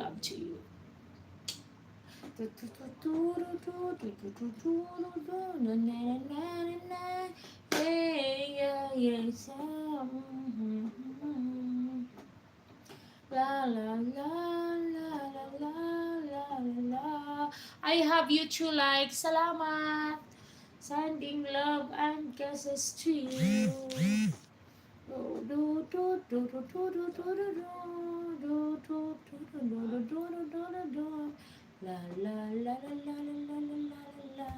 love to you. La la la la la la la la. I have you two likes. Salamat. Sending love and kisses to you. Do do do do do do do do do do do do do do. La la la la la la la la la.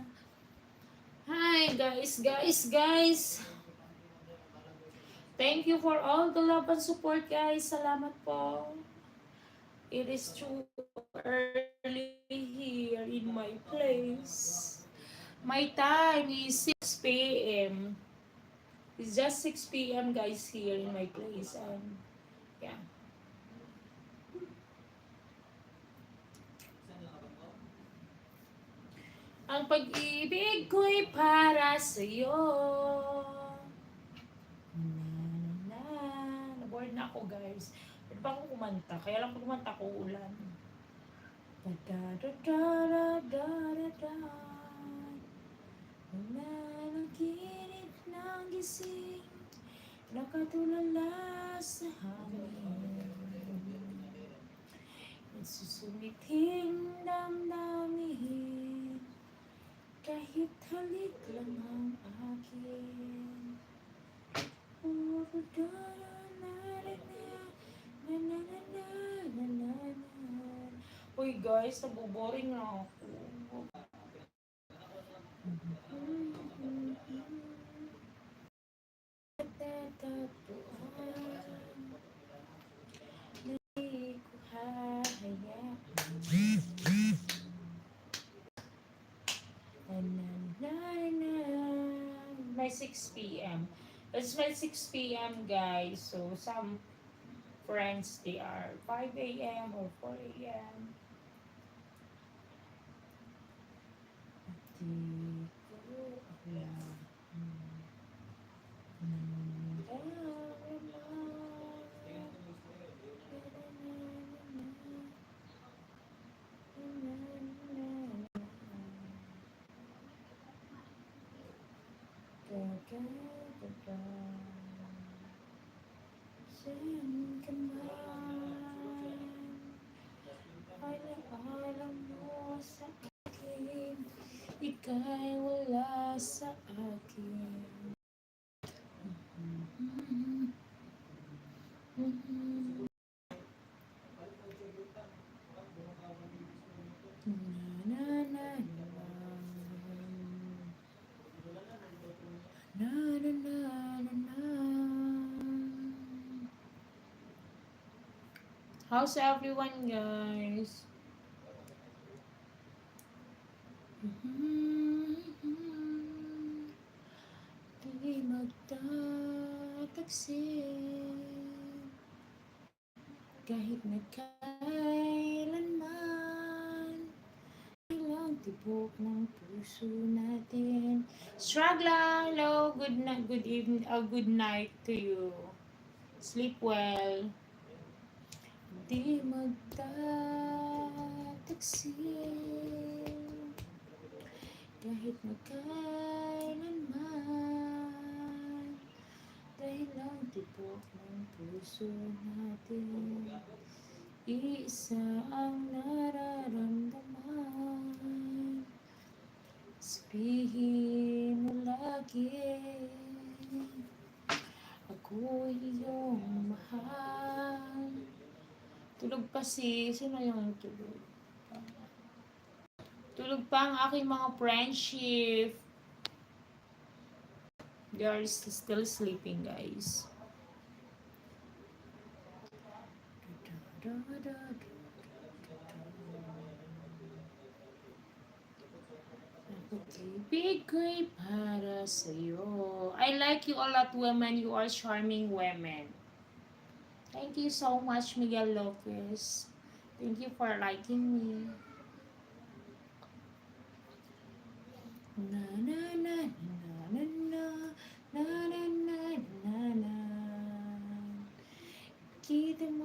Hi guys. Thank you for all the love and support guys. Salamat po. It is too early here in my place. My time is 6 p.m. It's just 6 p.m. guys here in my place. Yeah. Ang pag-ibig ko'y para sa'yo. Na-bored na ako guys. Pwede pa akong kumanta. Kaya lang pag kumanta ko ulan. Da-da-da-da-da-da-da. Nanaginip ng gising, nakatulala sa hangin. Nagsusumiting damdamin, kahit halik lang ang akin. Uy guys, naboboring na ako. By 6 p.m. It's by 6 p.m. guys. So some friends they are 5 a.m. or 4 a.m. Saan ka man? Alam mo sa akin, ika'y wala sa akin. How's everyone, guys? Di magtataksin kahit na kailanman, ilang tibok ng puso natin. Struggle, hello, good night, good evening, good night to you. Sleep well. Di magtataksin kahit magkailanman, dahil lang tibok ng puso natin, iisa ang nararamdaman. Sabihin mo lagi, ako'y iyong mahal. Tulog pa sino yung tulog? Tulog pa ang aking mga friendship. They are still sleeping, guys. Pag-ibig ko'y para sa'yo. I like you a lot, women. You are charming women. Thank you so much, Miguel Lopez. Thank you for liking me. Na na na na na na na na na na na. Kita mo